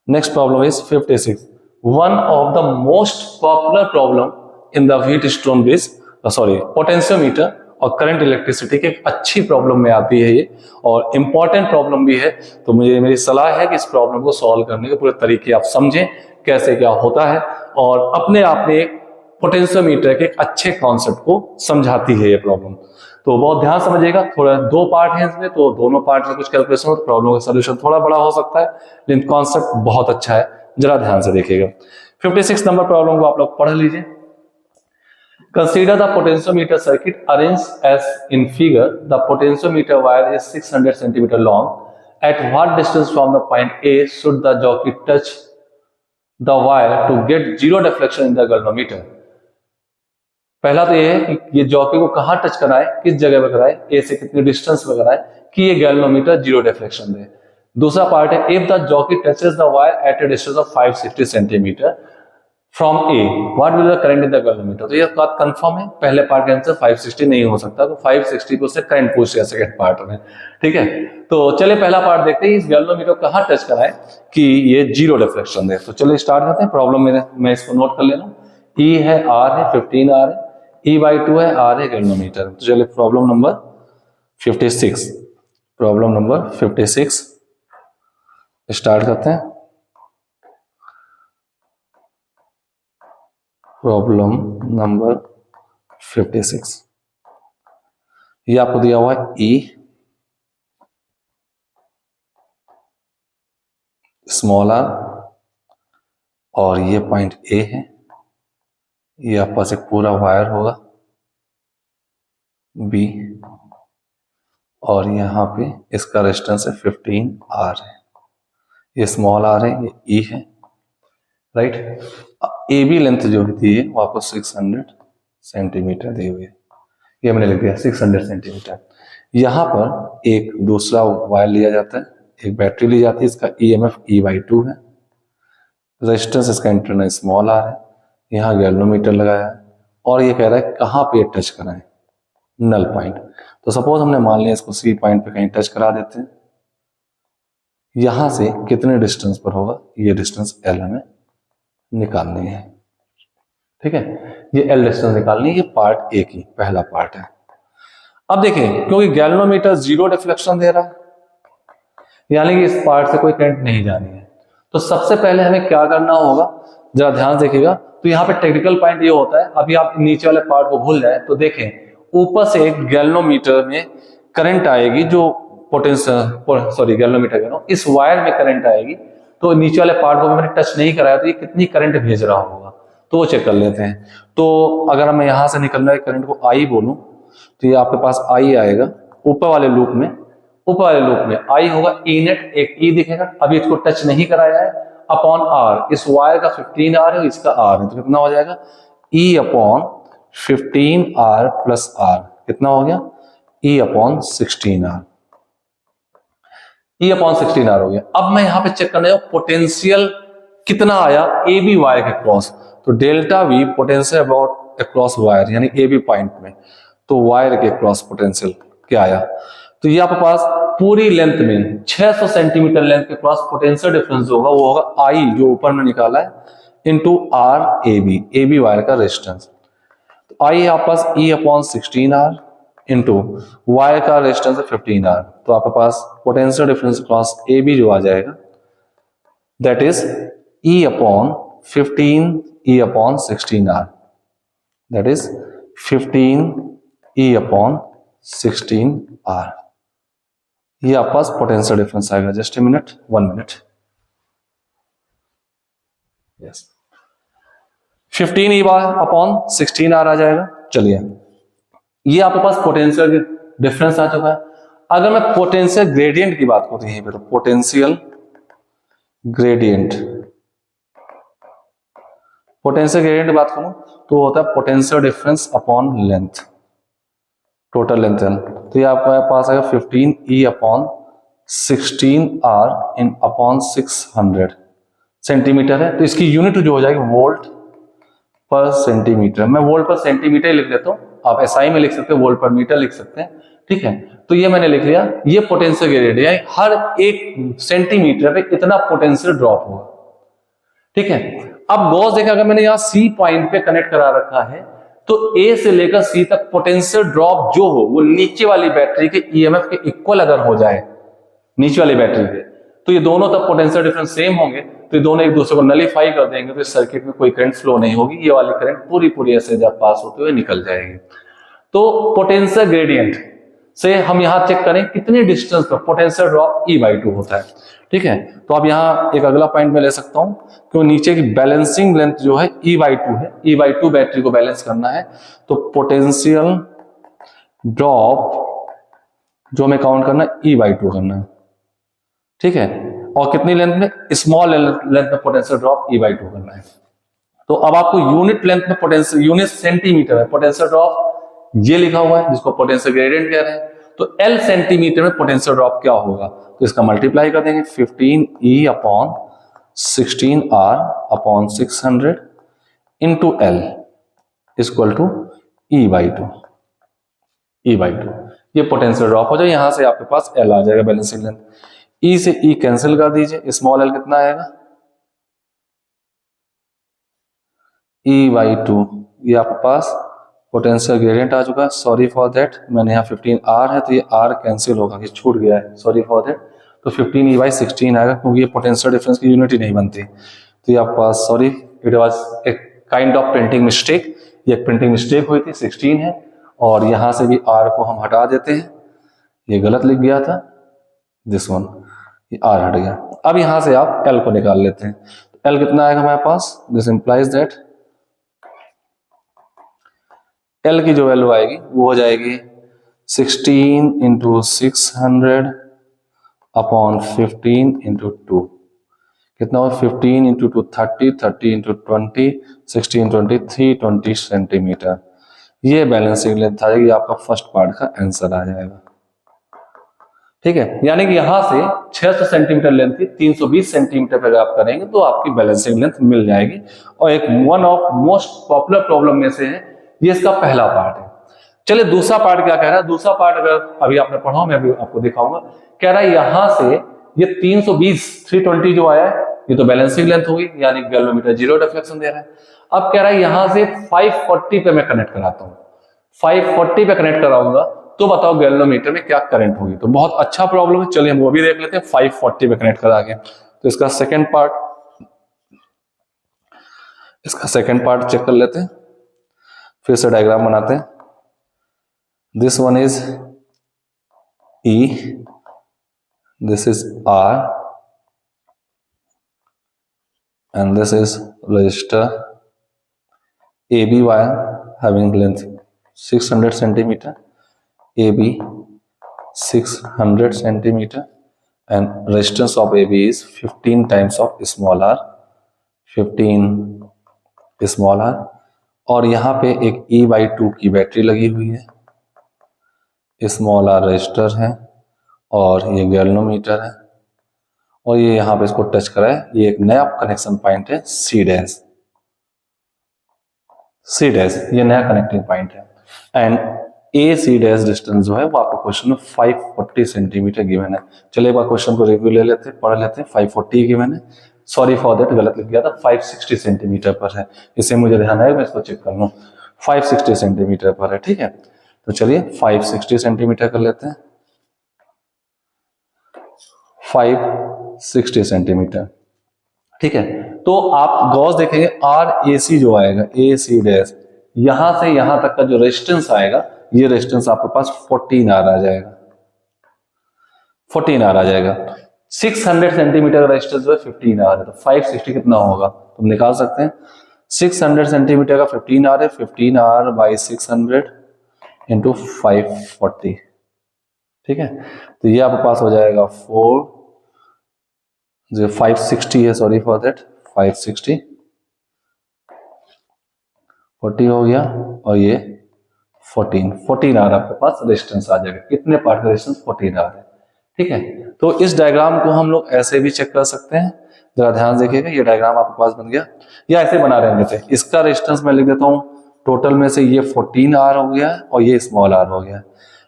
Next problem is 56. One of the most popular problem in the Wheatstone bridge, potentiometer और current electricity की एक अच्छी problem में आती है ये, और इंपॉर्टेंट प्रॉब्लम भी है। तो मेरी सलाह है कि इस प्रॉब्लम को सॉल्व करने के पूरे तरीके आप समझें कैसे क्या होता है, और अपने आप में पोटेंशियोमीटर के एक अच्छे कॉन्सेप्ट को समझाती है ये प्रॉब्लम। तो बहुत ध्यान समझिएगा, थोड़ा दो पार्ट है इसमें, तो दोनों पार्ट में कुछ कैलकुलेशन हो तो प्रॉब्लम का सोल्यूशन थोड़ा बड़ा हो सकता है, लेकिन कॉन्सेप्ट बहुत अच्छा है, जरा ध्यान से देखिएगा। 56 नंबर प्रॉब्लम को आप लोग पढ़ लीजिए। Consider the potentiometer circuit arranged as in figure. The potentiometer wire is 600 cm long. At what distance from the point A should the jockey touch the wire to get zero deflection in the galvanometer? पहला तो ये है कि ये jockey को कहां touch कराए, किस जगह पर कराए, ए से कितनी डिस्टेंस पर कराए कि ये गैल्वेनोमीटर जीरो डिफ्लेक्शन दे। दूसरा पार्ट है if the jockey touches the wire at a distance of 560 centimetre from A what will the current in the galvanometer. तो ये बात कंफर्म है, पहले पार्ट का आंसर 560 नहीं हो सकता, तो 560 को से करंट पूछ लिया सेकंड पार्ट में, ठीक है। तो चलिए पहला पार्ट देखते हैं, इस गैल्वेनोमीटर को कहां टच कराए कि ये जीरो डिफ्लेक्शन दे। तो चलिए स्टार्ट करते हैं प्रॉब्लम में, मैं इसको नोट कर ले रहा हूं। ई है, आर है, 15 आर है, E/2 है, आर है गैल्वेनोमीटर। तो चलिए problem number 56, problem number 56 start करते हैं। प्रॉब्लम नंबर 56, ये आपको दिया हुआ है E स्मॉल आर, और ये पॉइंट ए है, ये आपके पास एक पूरा वायर होगा बी, और यहाँ पे इसका रेजिस्टेंस है 15 आर है, ये स्मॉल आर है, ये ई है, राइट। ए बी लेंथ जो होती है वो आपको 600 सेंटीमीटर दी हुई है, ये मैंने लिख दिया 600 सेंटीमीटर। यहाँ पर एक दूसरा वायर लिया जाता है, एक बैटरी ली जाती है, इसका EMF E/2 है, रेजिस्टेंस इसका इंटरनल स्मॉल आर है, यहाँ गैल्वेनोमीटर लगाया है, और ये कह रहा है कहाँ पे टच कराएं, नल पॉइंट। तो सपोज हमने मान लिया इसको सी पॉइंट पे कहीं टच करा देते हैं, यहां से कितने डिस्टेंस पर होगा, ये डिस्टेंस L हमें निकालनी है, ठीक है, ये L डिस्टेंस निकालनी है, ये पार्ट ए की पहला पार्ट है। अब देखें, क्योंकि गैल्वेनोमीटर जीरो डिफ्लेक्शन दे रहा है, यानी कि इस पार्ट से कोई करंट नहीं जानी है, तो सबसे पहले हमें क्या करना होगा, जरा ध्यान देखिएगा। तो यहाँ पे टेक्निकल पॉइंट ये होता है, अभी आप नीचे वाले पार्ट को भूल जाए तो देखें, ऊपर से गैल्वेनोमीटर में करंट आएगी, जो पोटेंशियल गैल्वेनोमीटर कह रहा हूं, इस वायर में करंट आएगी, तो नीचे वाले पार्ट को मैंने टच नहीं कराया, तो ये कितनी करंट भेज रहा होगा, तो वो चेक कर लेते हैं। तो अगर मैं यहां से निकलने वाले करंट को आई बोलूं, तो ये आपके पास आई आएगा ऊपर वाले लूप में, ऊपर वाले लूप में आई होगा ई नेट, एक ई दिखेगा, अभी इसको टच नहीं कराया है, अपॉन आर, इस वायर का 15 आर है, इसका आर है, तो कितना हो जाएगा E upon 15 r plus r, कितना हो गया E upon 16 r, E upon 16 r हो गया। अब मैं यहां पे चेक करने जाऊं पोटेंशियल कितना आया ए बी वायर के क्रॉस, तो delta we potential about across wire, यानी ए बी पॉइंट में, तो वायर के क्रॉस पोटेंशियल क्या आया, तो ये आपके पास पूरी लेंथ में 600 सेंटीमीटर लेंथ के क्रॉस पोटेंशियल डिफरेंस होगा, वो होगा आई जो ऊपर में निकाला है into R A B wire का रेजिस्टेंस। तो आई आपके पास E upon 16 R into wire का रेजिस्टेंस है 15 आर, तो आपके पास potential difference cross A B जो आ जाएगा that is E upon 15 E upon 16 R, that is 15 E upon 16 R, ये आपके पास पोटेंशियल डिफरेंस आएगा। Just a minute, 1 minute, yes, 15 E upon 16 R आ जाएगा। चलिए, ये आपके पास पोटेंशियल डिफरेंस आ चुका है। अगर मैं पोटेंशियल ग्रेडियंट की बात करूं, यहीं पे तो पोटेंशियल ग्रेडियंट, पोटेंशियल ग्रेडियंट की बात करूं तो होता है potential difference upon length, total length. तो ये आपके पास आएगा 15 E upon 16 r in upon 600 centimetre है, तो इसकी यूनिट जो हो जाएगी वोल्ट पर सेंटीमीटर। मैं वोल्ट पर सेंटीमीटर लिख देता हूं, आप SI में लिख सकते हैं, वोल्ट पर मीटर लिख सकते हैं, ठीक है। तो ये मैंने लिख लिया, ये पोटेंशियल ग्रेडियंट है, हर एक सेंटीमीटर पे इतना पोटेंशियल ड्रॉप होगा, ठीक है। अब गॉस देखें, अगर मैंने यहाँ सी पॉइंट पे कनेक्ट करा रखा है तो ए से लेकर सी तक पोटेंशियल ड्रॉप जो हो वो नीचे वाली बैटरी के ईएमएफ के इक्वल अगर हो जाए नीचे वाली बैटरी पे, तो ये दोनों तब पोटेंशियल डिफरेंस सेम होंगे, तो ये दोनों एक दूसरे को नलीफाई कर देंगे, तो इस सर्किट में कोई करंट फ्लो नहीं होगी, ये वाली करंट पूरी ऐसे जब पास होते हुए निकल जाएगी। तो पोटेंशियल ग्रेडियंट से हम यहां चेक करें कितने डिस्टेंस पर पोटेंशियल ड्रॉप E/2 होता है। ठीक है, तो अब यहां एक अगला पॉइंट में ले सकता हूं कि नीचे की बैलेंसिंग लेंथ जो है E/2 है, E/2 बैटरी को बैलेंस करना है, तो पोटेंशियल ड्रॉप जो हमें काउंट करना है E/2 करना है। ठीक है, और कितनी लेंथ में, स्मॉल लेंथ में पोटेंशियल ड्रॉप E/2 करना है। तो अब आपको यूनिट लेंथ में पोटेंशियल, यूनिट सेंटीमीटर में पोटेंशियल ड्रॉप ये लिखा हुआ है जिसको पोटेंशियल ग्रेडियंट कह रहे हैं, तो L सेंटीमीटर में पोटेंशियल ड्रॉप क्या होगा, तो इसका मल्टीप्लाई कर देंगे 15E/16R/600 into L equal to E/2। ये पोटेंशियल ड्रॉप हो जाए, यहां से आपके पास L आ जाएगा बैलेंसिंग लेंथ। E से E कैंसिल कर दीजिए, स्मॉल l कितना आएगा E/2, ये आपके पास पोटेंशियल ग्रेडियंट आ चुका है। सॉरी फॉर दैट, मैंने यहाँ 15R है तो ये R कैंसिल होगा, ये छूट गया है, सॉरी फॉर दैट। तो 15E/16 आएगा क्योंकि ये पोटेंशियल डिफरेंस की यूनिट ही नहीं बनती, तो ये आपके पास, सॉरी इट वाज एक काइंड ऑफ प्रिंटिंग मिस्टेक, ये एक प्रिंटिंग मिस्टेक हुई थी, 16 है, और यहाँ से भी R को हम हटा देते हैं, ये गलत लिख गया था, दिस वन, ये R हट गया। अब यहां से आप L को निकाल लेते हैं, तो L कितना आएगा हमारे पास, दिस इंप्लाइज दैट L की जो वैल्यू आएगी वो हो जाएगी 16 इंटू 600 अपॉन 15 इंटू 2, कितना हो, 15 इंटू 2 30, 30 इंटू 20 16 20 320 सेंटीमीटर। ये बैलेंसिंग लेंथ आ जाएगी, आपका फर्स्ट पार्ट का आंसर आ जाएगा। ठीक है, यानी कि यहां से 600 सेंटीमीटर लेंथ थी, 320 सेंटीमीटर पर आप करेंगे तो आपकी बैलेंसिंग लेंथ मिल जाएगी। और एक one of most popular problem में से है, ये इसका पहला पार्ट है। चलिए दूसरा पार्ट क्या कह रहा है, दूसरा पार्ट अगर अभी आपने पढ़ा, मैं अभी आपको दिखाऊंगा, कह रहा है यहां से ये 320 320 जो आया है ये तो बैलेंसिंग लेंथ होगी, यानी गैल्वेनोमीटर जीरो डिफ्लेक्शन दे रहा है। अब कह रहा है यहां से 540 पे मैं कनेक्ट कराता हूं, 540 पे कनेक्ट कराऊंगा तो बताओ गैल्वेनोमीटर में क्या करंट होगी। तो बहुत अच्छा प्रॉब्लम है, चलिए हम वो भी देख लेते हैं 540 पे कनेक्ट करा के। तो इसका सेकंड पार्ट चेक कर लेते हैं, फिर से डायग्राम बनाते हैं। This one is E, this is R and this is resistor AB wire having length 600 centimeter, AB 600 centimeter and resistance of AB is 15 times of small r, 15 small r, और यहाँ पे एक E/2 की battery लगी हुई है, small r register है और ये गैल्वेनोमीटर है, और ये यहाँ पे इसको टच करा है, ये एक नया कनेक्शन पॉइंट है C डैश, ये नया कनेक्टिंग पॉइंट है। एंड AC डैश डिस्टेंस जो है वो आपको क्वेश्चन में 540 सेंटीमीटर गिवन है। चलिए एक बार क्वेश्चन को रिव्यू ले लेते हैं, पढ़ लेते हैं। 540 गिवन है, सॉरी फॉर दैट गलत लिख गया था, 560 सेंटीमीटर पर है, इसे मुझे ध्यान है, मैं इसको चेक कर लूँ, 560 सेंटीमीटर पर है। ठीक है, तो चलिए 560 सेंटीमीटर कर लेते हैं, 560 सेंटीमीटर। ठीक है, तो आप गॉस देखेंगे RAC जो आएगा, AC डैश, यहां से यहां तक का जो रेजिस्टेंस आएगा, ये रेजिस्टेंस आपके पास 14R आ जाएगा, 14R आ जाएगा। 600 सेंटीमीटर रेजिस्टेंस जो है 15R है, तो 560 कितना होगा तुम निकाल सकते हैं। 600 सेंटीमीटर का 15R है, 15R बाई 600 इंटू 540। ठीक है, तो ये आपके पास हो जाएगा 560 है, सॉरी फॉर दैट, 560 40 हो गया, और ये 14R आपके पास रेजिस्टेंस आ जाएगा। कितने पार्ट का रेजिस्टेंस, 14R है। ठीक है, तो इस डायग्राम को हम लोग ऐसे भी चेक कर सकते हैं, जरा ध्यान देखिएगा, ये डायग्राम आपके पास बन गया, या ऐसे बना रहे थे, इसका रेजिस्टेंस मैं लिख देता हूं, टोटल में से ये 14R हो गया और ये स्मॉल r हो गया।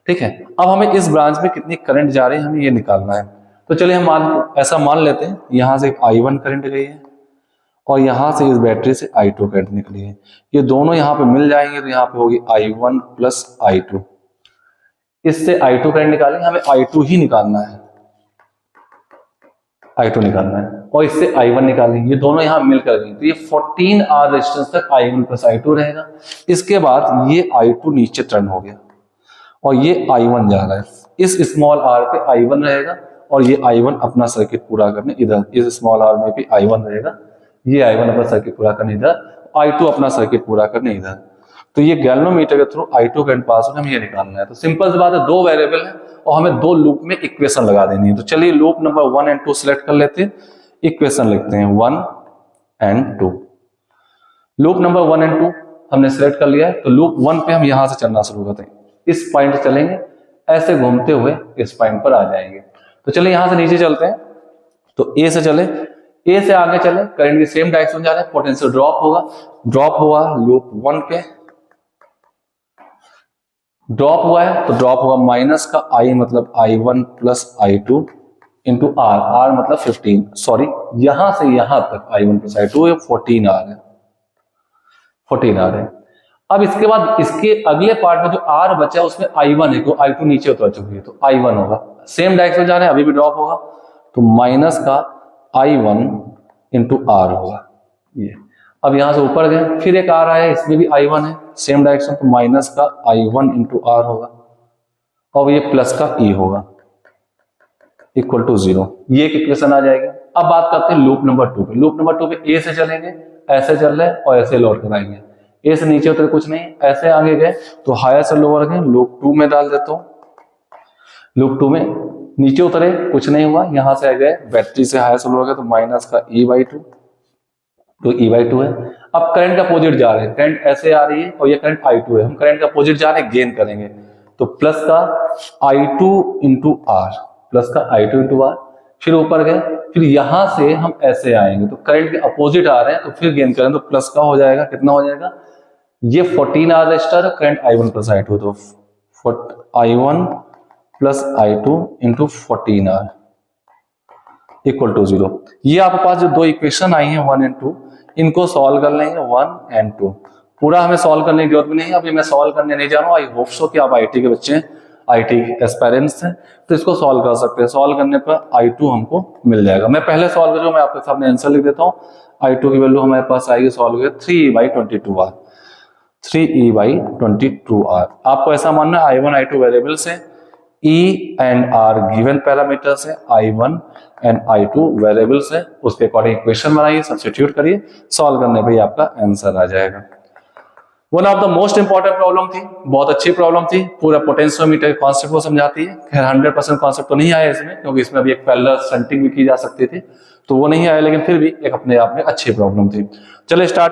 ठीक है, अब हमें इस ब्रांच में कितनी करंट जा रही है हमें ये निकालना है। तो चलिए हम ऐसा मान लेते हैं, यहां से I1 करंट गई है और यहां से इस बैटरी से I2 करंट निकली है। ये दोनों यहां पे मिल जाएंगे तो यहां पे होगी I1 प्लस I2। इससे I2 करंट निकालेंगे, हमें I2 ही निकालना है, I2 निकालना है, और इससे I1 निकालेंगे। ये दोनों यहां मिलकर गए तो ये 14R रेजिस्टेंस तक I1 प्लस I2 रहेगा। इसके बाद ये I2 नीचे टर्न हो गया और ये I1 जा रहा है, इस स्मॉल r पे I1 रहेगा और ये I1 अपना सर्किट पूरा करने इधर, इस स्मॉल r में भी I1 रहेगा, ये I1 अपना सर्किट पूरा करने इधर, I2 अपना सर्किट पूरा करने इधर। तो ये गैल्वेनोमीटर के थ्रू I2 करंट पास होगा, हमें ये निकालना है। तो सिंपल सी बात है, दो वेरिएबल है और हमें दो लूप में इक्वेशन लगा देनी है। तो चलिए लूप नंबर 1 और 2 सिलेक्ट कर लेते हैं, इक्वेशन लिखते हैं 1 और 2। लूप नंबर 1 और 2 हमने सिलेक्ट कर लिया है। तो लूप 1 पे हम यहां से चलना शुरू करते हैं, इस पॉइंट से चलेंगे, ऐसे घूमते हुए इस पॉइंट पर आ जाएंगे। तो चलिए यहां से नीचे चलते हैं, तो ए से चले, ए से आगे चले, करंट की सेम डायरेक्शन जा रहे हैं, पोटेंशियल ड्रॉप होगा, ड्रॉप हुआ लूप 1 पे, ड्रॉप हुआ है तो ड्रॉप होगा माइनस का I मतलब I1 plus I2 into R, R मतलब 15, सॉरी यहां से यहां तक I1 प्लस I2 14R है, 14R है। अब इसके बाद इसके अगले पार्ट में जो R बचा है उसमें I1 है, तो I2 नीचे उतर चुकी है, तो I1 होगा, सेम डायरेक्शन जा रहे हैं, अभी भी ड्रॉप होगा, तो माइनस का I1 इंटू R होगा ये। अब यहां से ऊपर गए, फिर एक आ रहा है, इसमें भी I1 है, सेम डायरेक्शन, तो माइनस का I1 इंटू R होगा और ये प्लस का E होगा, इक्वल टू 0। ये एक इक्वेशन आ जाएगी। अब बात करते हैं लूप नंबर 2 पे। लूप नंबर 2 पे ए से चलेंगे, ऐसे चल रहे और ऐसे लौट कर आएंगे, ए से नीचे उतरे कुछ नहीं, ऐसे आगे गए तो हायर से लोअर गए, लूप 2 में डाल देता हूं। लूप 2 में नीचे उतरे कुछ नहीं हुआ, यहां से गए बैटरी से हायर से लोअर गए तो माइनस का E/2, तो E/2 है। अब करंट का अपोजिट जा रहे हैं, करंट ऐसे आ रही है और ये करंट I2 है, हम करंट का अपोजिट जा रहे हैं, गेन करेंगे, तो प्लस का I2 इंटू R, प्लस का I2 इंटू R, फिर ऊपर गए, फिर यहां से हम ऐसे आएंगे तो करंट के अपोजिट आ रहे हैं तो फिर गेन करें तो प्लस का हो जाएगा, कितना हो जाएगा, ये 14R register, current I1 plus I2, तो I1 plus I2 into 14R equal to 0। ये आपके पास जो दो इक्वेशन आई हैं 1 और 2, इनको सॉल्व कर लेंगे 1 और 2। पूरा हमें सॉल्व करने की जरूरत भी नहीं है, अभी मैं सॉल्व करने नहीं जा रहा हूँ। आई होप सो कि आप IT के बच्चे हैं, IT एस्पायरेंट्स हैं, तो इसको सॉल्व कर सकते हैं। सॉल्व करने पर I2 हमको मिल जाएगा। मैं पहले सॉल्व कर रहा हूँ, मैं आपके सामने आंसर लिख देता हूँ। I2 की वैल्यू हमारे पास आएगी, सॉल्व करके 3E/22R, 3E/22R। आपको ऐसा मानना है I1 I2 वेरिएबल्स है, E and R given parameters है, I1 एंड I2 वेरिएबल्स है, उसके अकॉर्डिंग इक्वेशन बनाइए, सब्स्टिट्यूट करिए, सॉल्व करने पे ही आपका आंसर आ जाएगा। One of the most important problem थी, बहुत अच्छी प्रॉब्लम थी, पूरा पोटेंशियोमीटर के कॉन्सेप्ट को समझाती है। खैर 100% कॉन्सेप्ट तो नहीं आया इसमें, क्योंकि इसमें अभी एक पैरेलल शंटिंग भी की जा सकती थी, तो वो नहीं आया, लेकिन फिर भी एक अपने आप में अच्छी प्रॉब्लम थी। चलिए स्टार्ट